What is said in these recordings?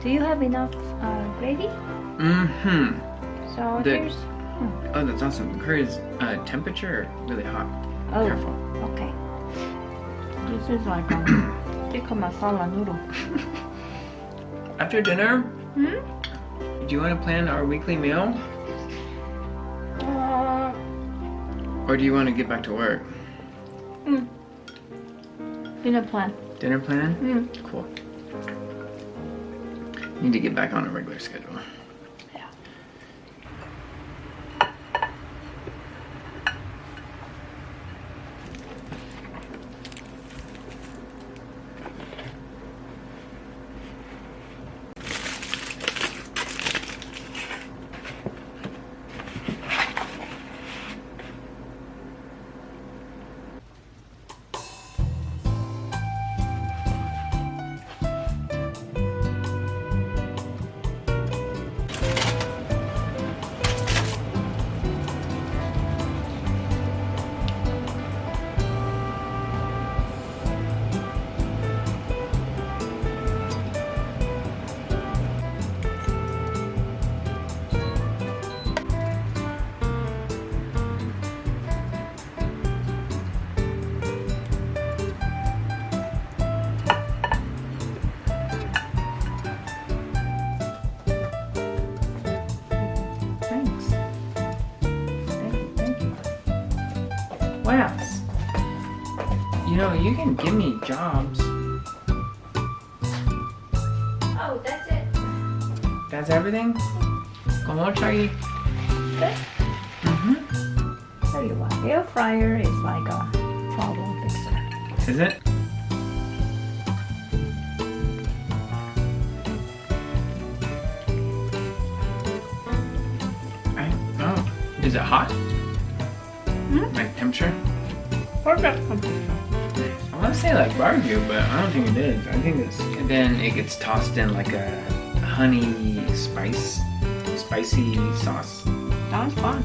Do you have enough gravy? Mm-hmm. So The- here's... Oh, that's awesome. Curry's temperature really hot. Oh, Careful. okay. This is like a ti카마살라 noodle. After dinner, Hmm? do you want to plan our weekly meal? Or do you want to get back to work? Dinner plan. Dinner plan? Mm. Cool. Need to get back on a regular schedule. Yeah. Thanks. Thank you. What else? You know, you can give me jobs. Oh, that's it. That's everything? ¿Cómo Charlie? Good. Mm-hmm. Tell you what, air fryer is like a problem fixer. Is it? Oh. Is it hot? Like temperature? Perfect temperature. I want to say like barbecue, but I don't think it is. I think it's... And then it gets tossed in like a honey spicy sauce. Sounds fun.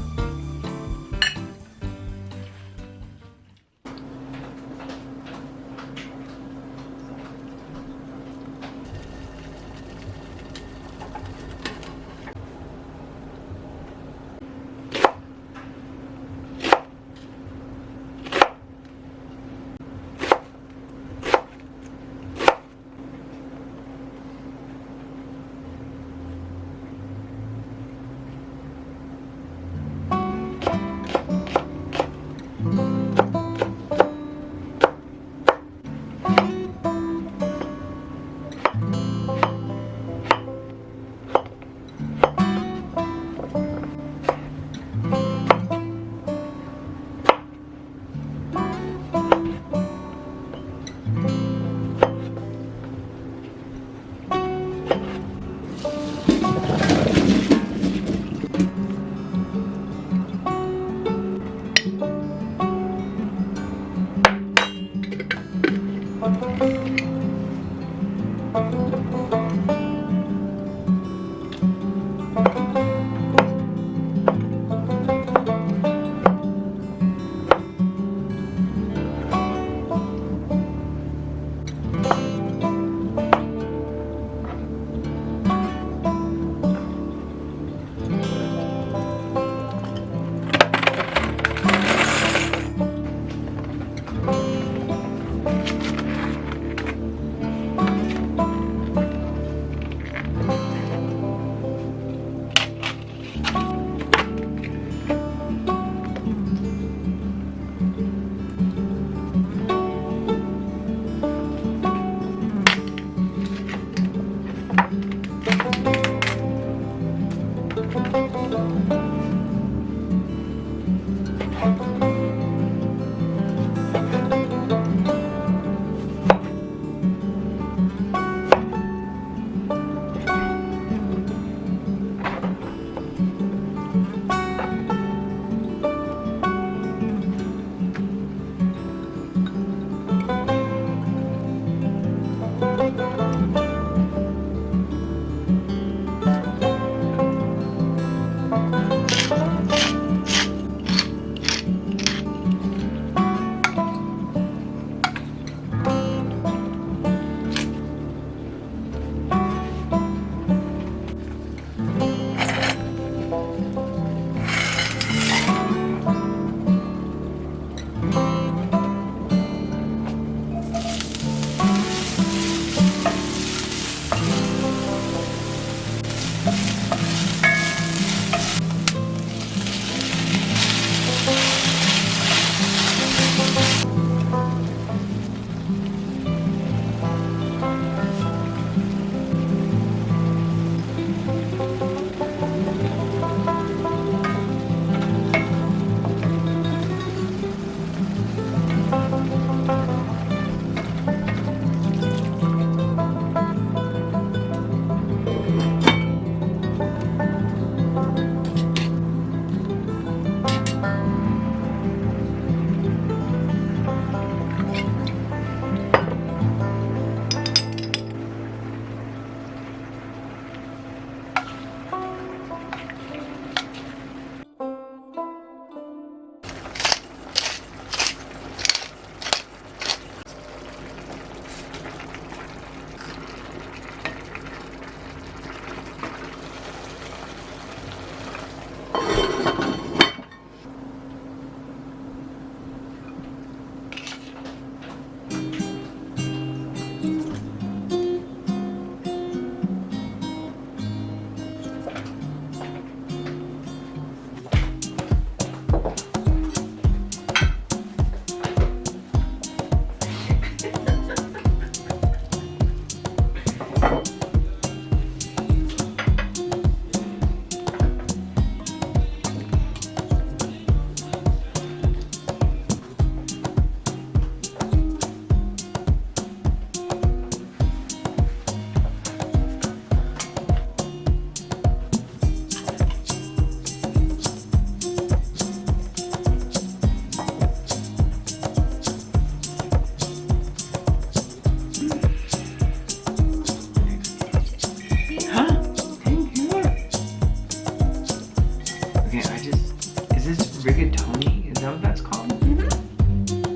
Rigatoni? Is that what that's called?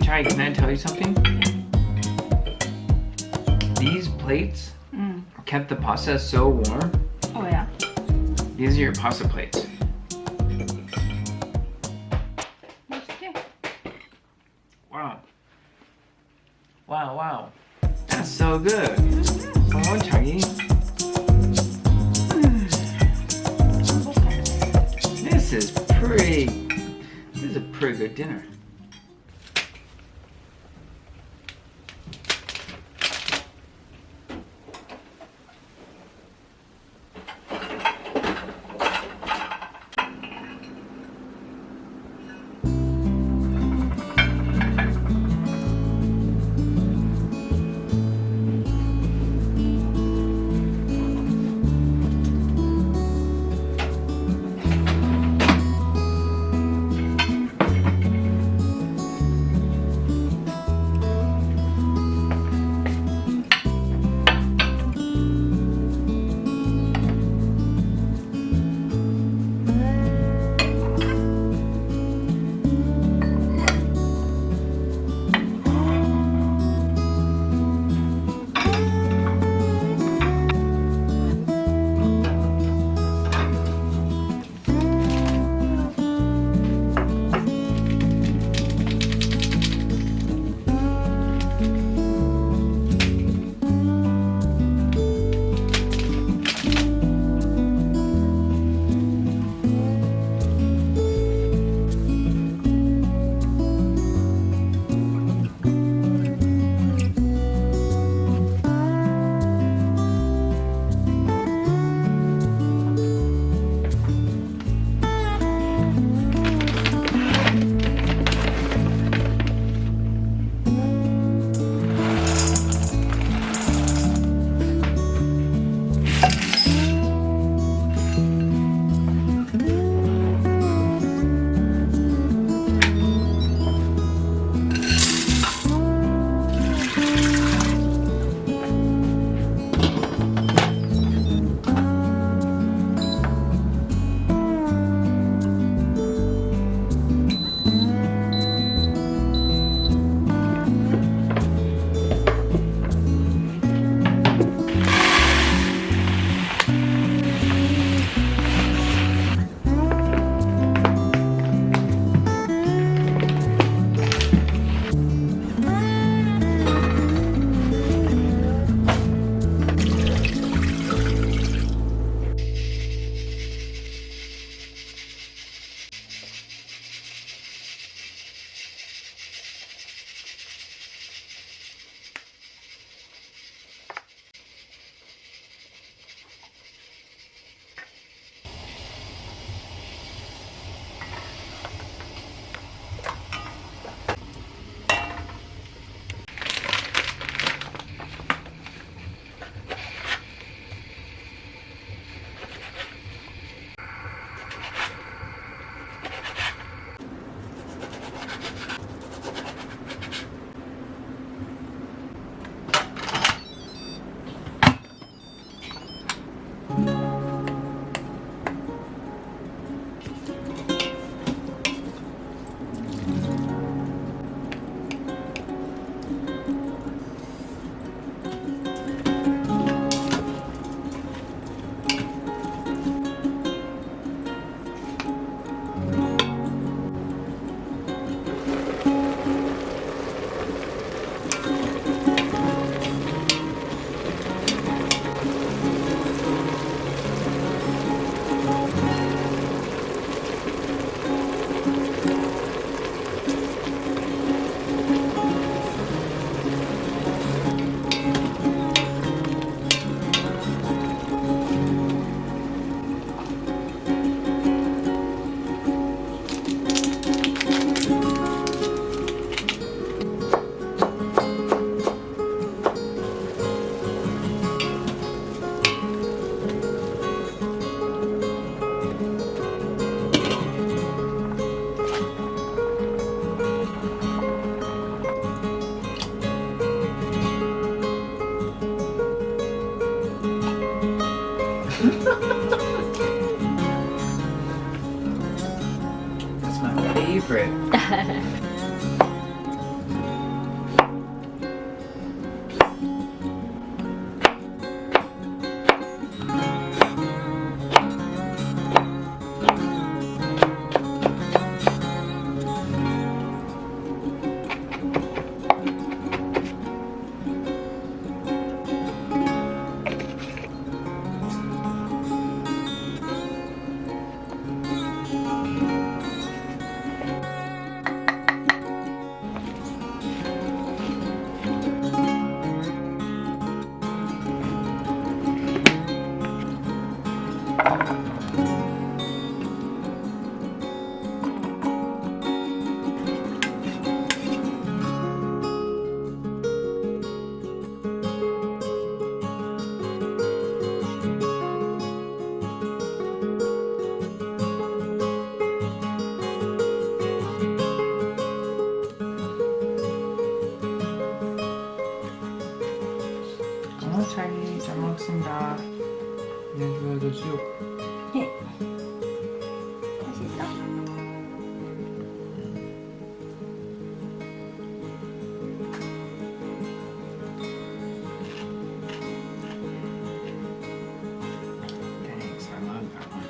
Chai, can I tell you something? These plates kept the pasta so warm. Oh yeah. These are your pasta plates. 맛있지? Wow. Wow, wow. That's so good. Oh, 자기. This is a pretty good dinner. favorite. 잘 먹습니다. 안녕하세요. 수육. 네. 맛있어? Thanks, I love that one.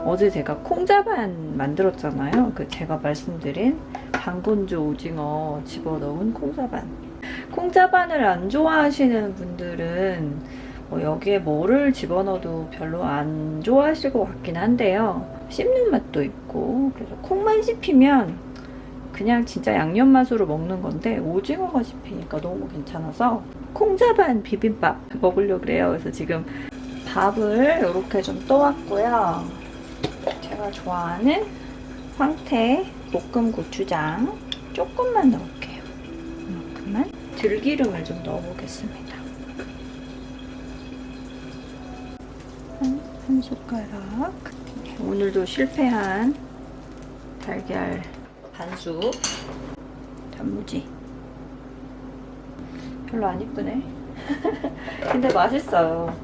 어제 제가 콩자반 만들었잖아요. 그 제가 말씀드린 방건조 오징어 집어넣은 콩자반. 콩자반을 안 좋아하시는 분들은 여기에 뭐를 집어넣어도 별로 안 좋아하실 것 같긴 한데요. 씹는 맛도 있고 그래서 콩만 씹히면 그냥 진짜 양념 맛으로 먹는 건데 오징어가 씹히니까 너무 괜찮아서 콩자반 비빔밥 먹으려고 그래요. 그래서 지금 밥을 이렇게 좀 떠왔고요. 제가 좋아하는 황태 볶음 고추장 조금만 넣을게요. 이만큼만. 들기름을 좀 넣어보겠습니다. 한 숟가락. 오늘도 실패한 달걀 반숙 단무지. 별로 안 이쁘네. 근데 맛있어요.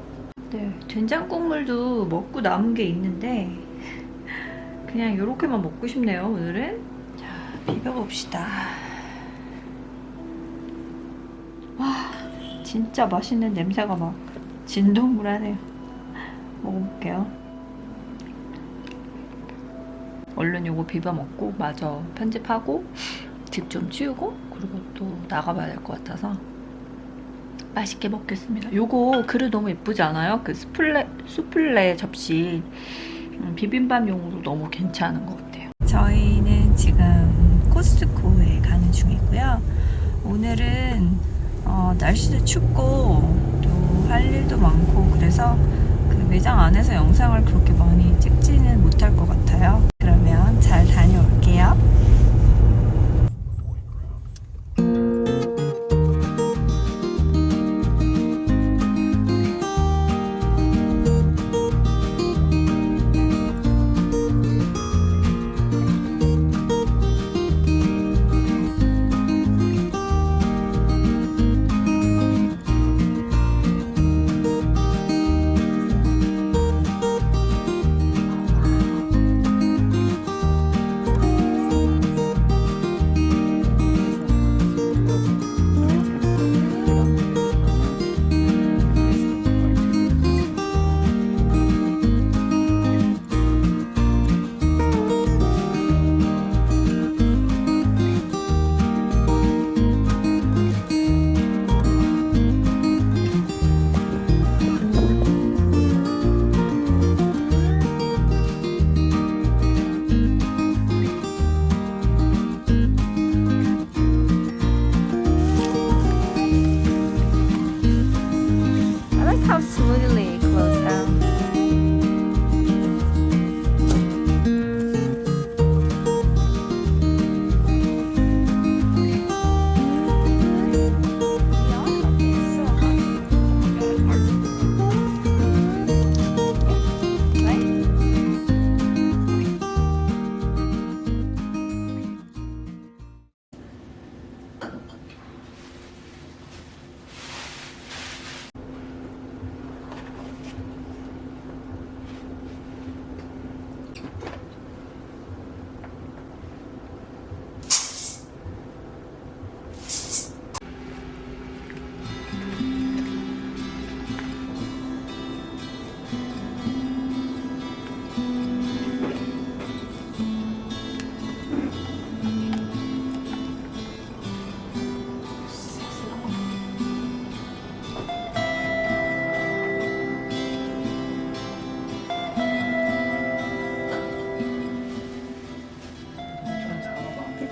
네, 된장 국물도 먹고 남은 게 있는데 그냥 이렇게만 먹고 싶네요, 오늘은. 자, 비벼봅시다. 와, 진짜 맛있는 냄새가 막 진동을 하네요. 먹어볼게요. 얼른 요거 비벼 먹고 마저 편집하고 집 좀 치우고 그리고 또 나가봐야 될 것 같아서 맛있게 먹겠습니다. 요거 그릇 너무 예쁘지 않아요? 그 수플레 접시 비빔밥용으로 너무 괜찮은 것 같아요. 저희는 지금 코스트코에 가는 중이고요. 오늘은 날씨도 춥고 또 할 일도 많고 그래서 그 매장 안에서 영상을 그렇게 많이 찍지는 못할 것 같아요. 그러면 잘 다녀올게요.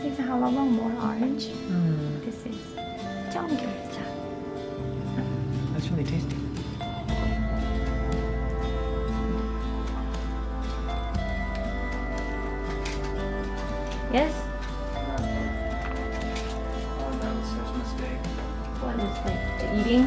is how about more orange? This is 청귤차. That's really tasty. Yes. Oh, that was such a mistake. What is it? The eating?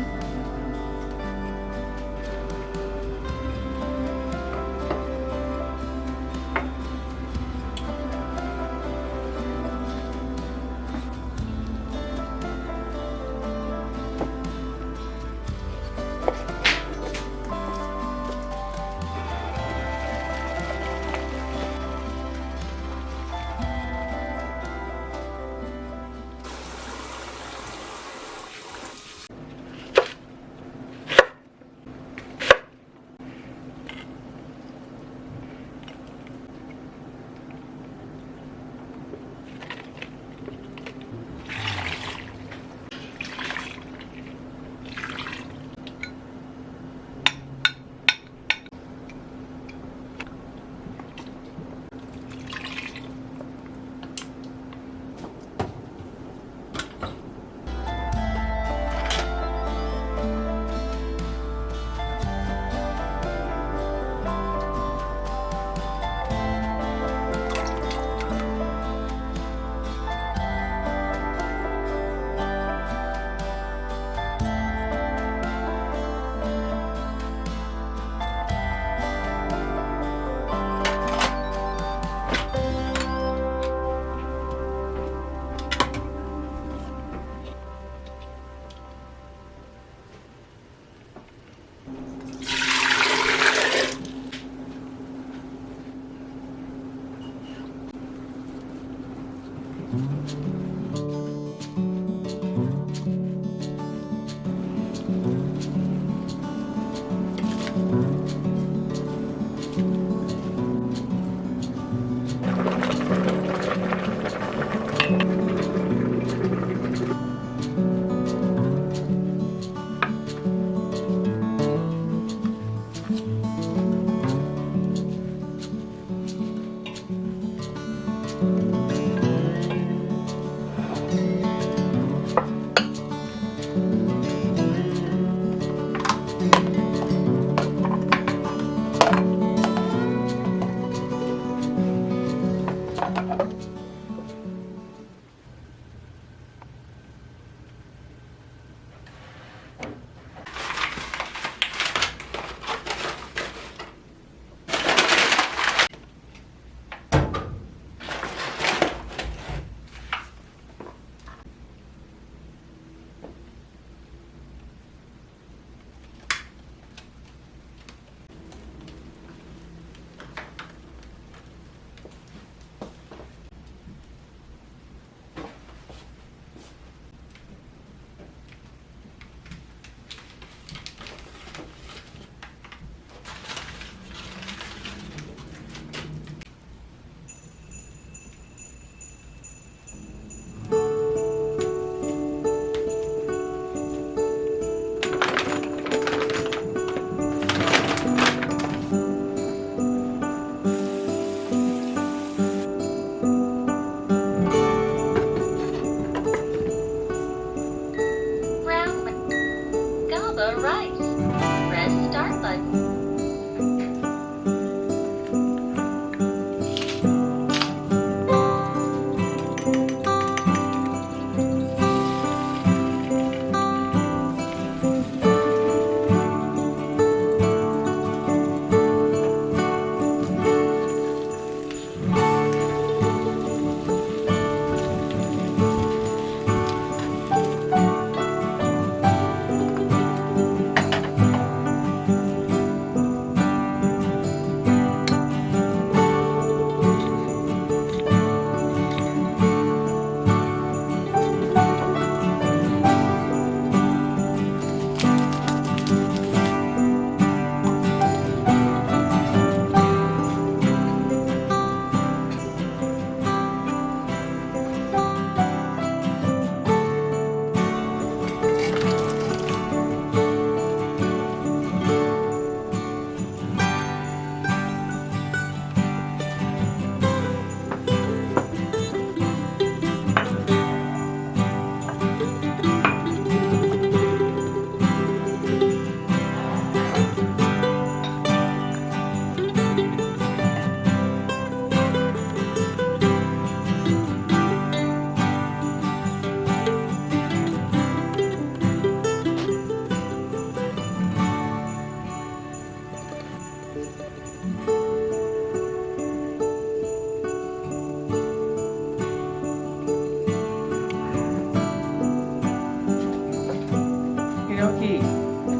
여기.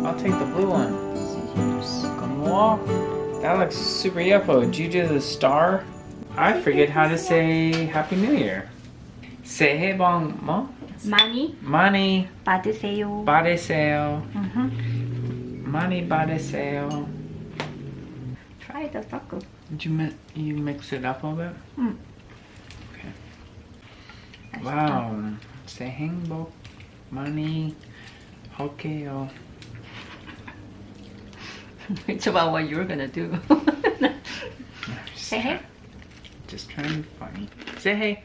I'll take the blue one. Come on. That looks super 예뻐. Did you do the star? I forget how to say Happy New Year. 새해 복 뭐? 많이 받으세요. 받으세요. 많이 받으세요. Try the taco. Did you mix it up a little bit? Okay. Wow. 새해 복 많이 할게요. It's about what you're gonna do. 새해 Just trying to be funny. 새해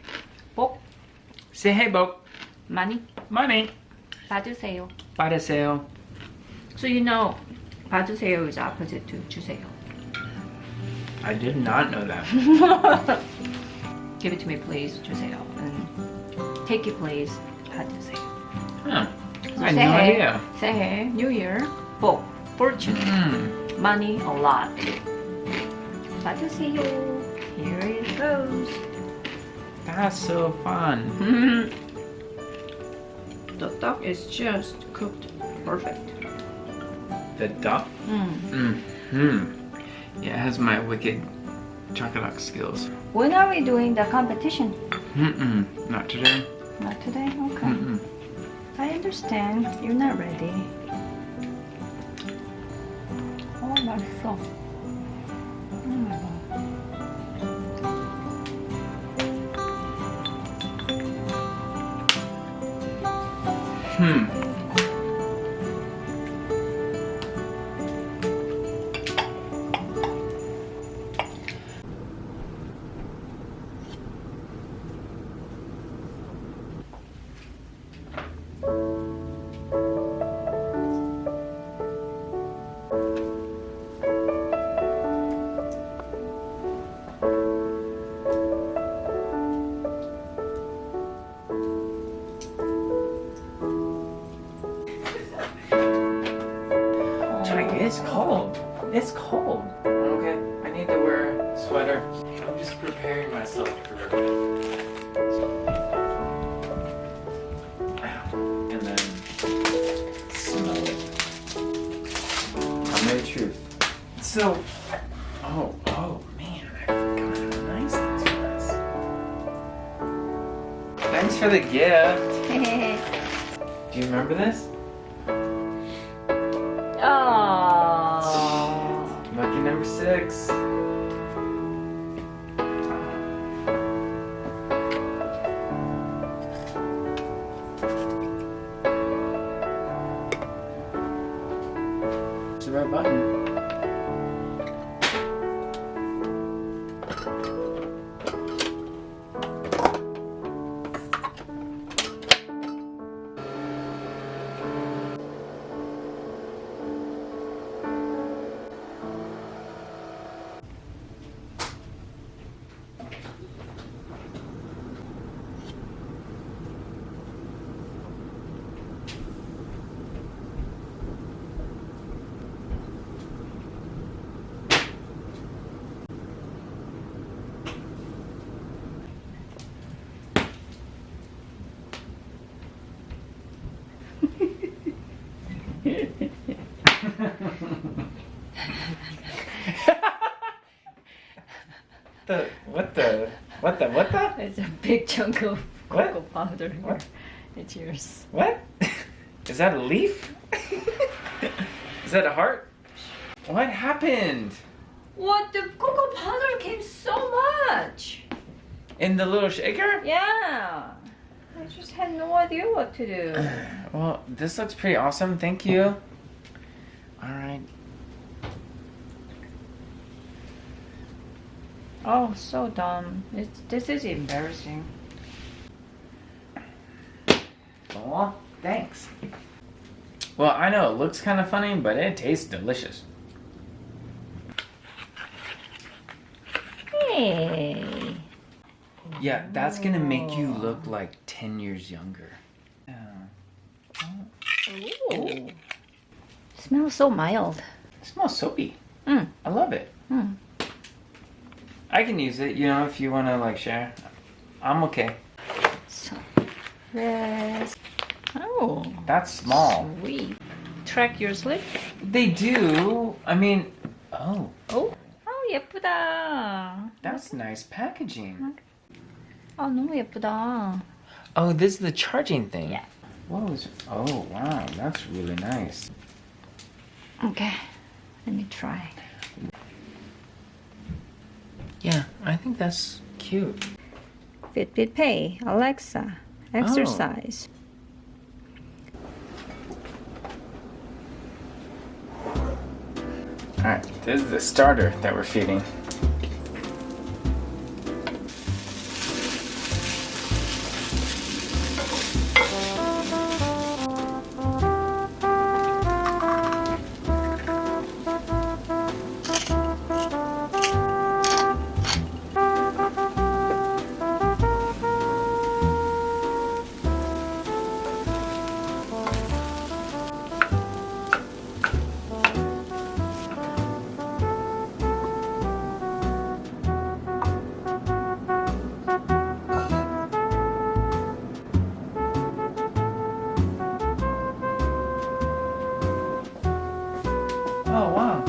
복 새해 복 많이 많이 받으세요. 받으세요. So you know, 받으세요 is opposite to 주세요. I did not know that. Give it to me, please. 주세요. And take it, please. 받으세요. Huh. So I had no idea. 새해, New Year, 복, fortune, money, a lot. 받으세요. Here it goes. That's so fun. The duck is just cooked perfect. The duck? Yeah, it has my wicked chocolate skills. When are we doing the competition? Not today. Not today? Okay. I understand. You're not ready. Oh, 맛있어. Oh my god. It's cold. It's cold. Okay, I need to wear a sweater. I'm just preparing myself for and then smell it. Tell me the truth. So, oh man, I forgot how nice this was. Thanks for the gift. Do you remember this? Oh. Lucky number 6. It's the right button. What the? It's a big chunk of What? cocoa powder. What? It's yours. What? Is that a leaf? Is that a heart? What happened? What? The cocoa powder came so much. In the little shaker? Yeah. I just had no idea what to do. Well, this looks pretty awesome. Thank you. Alright. Oh, so dumb. This is embarrassing. Oh, thanks. Well, I know it looks kind of funny, but it tastes delicious. Hey. Yeah, that's gonna make you look like 10 years younger. Ooh. Smells so mild. It smells soapy. Mm. I love it. Mm. I can use it, you know, if you want to like share. I'm okay. So, yes. Oh. That's small. Sweet. track your sleep? They do. I mean, oh, 예쁘다. that's nice packaging. 너무 예쁘다. Oh, this is the charging thing. Yeah. Oh, wow, that's really nice. Okay, let me try. Yeah, I think that's cute. Fitbit Pay, Alexa, exercise. Alright, this is the starter that we're feeding. Oh, wow.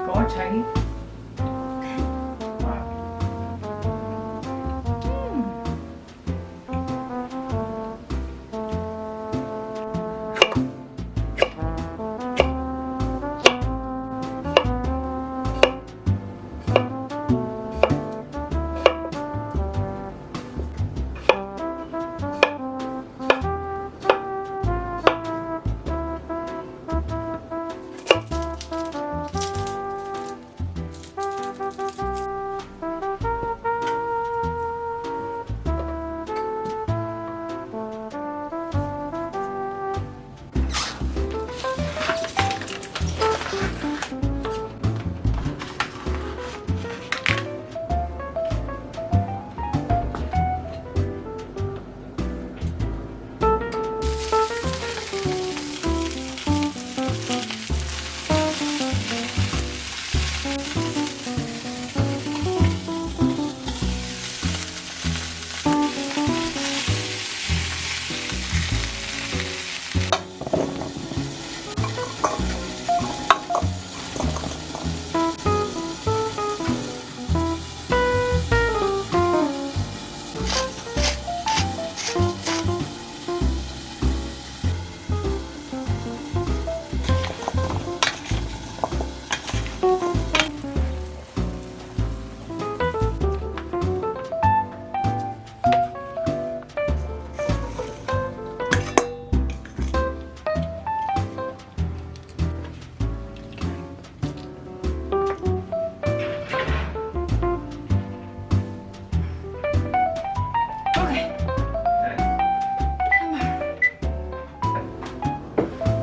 Go on, Shaggy. Wow.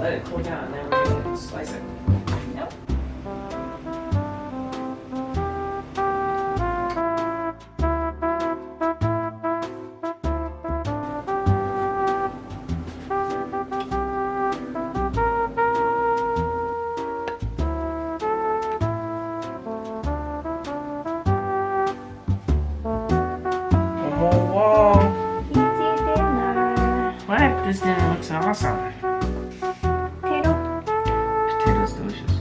Let it cool down and then we're gonna slice it. Nope. Whoa. Easy dinner. What? This dinner looks awesome. Potato. Potatoes delicious.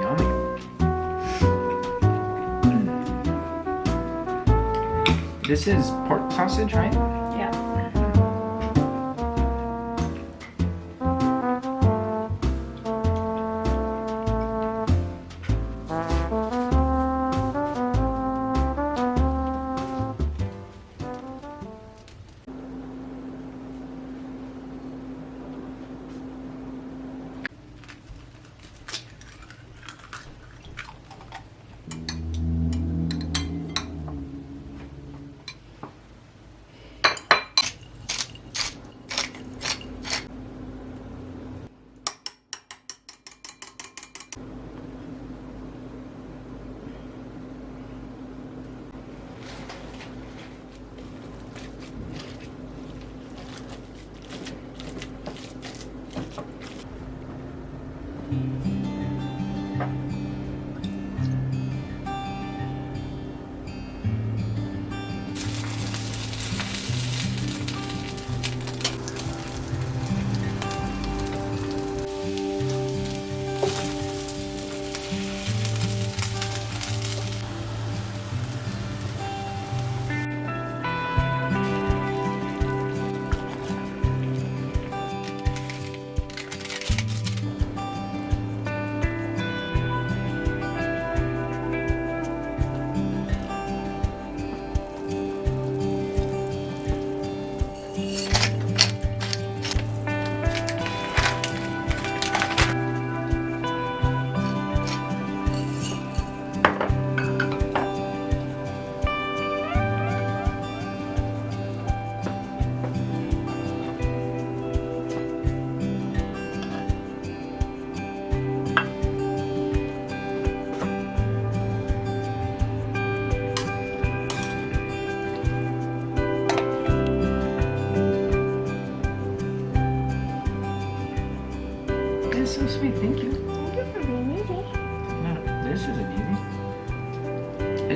Yummy. This is pork sausage, right? Yeah.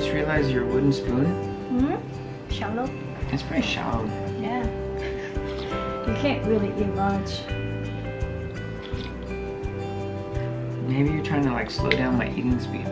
just realized your wooden spoon. Shallow. It's pretty shallow. Yeah. You can't really eat much. Maybe you're trying to like slow down my eating speed.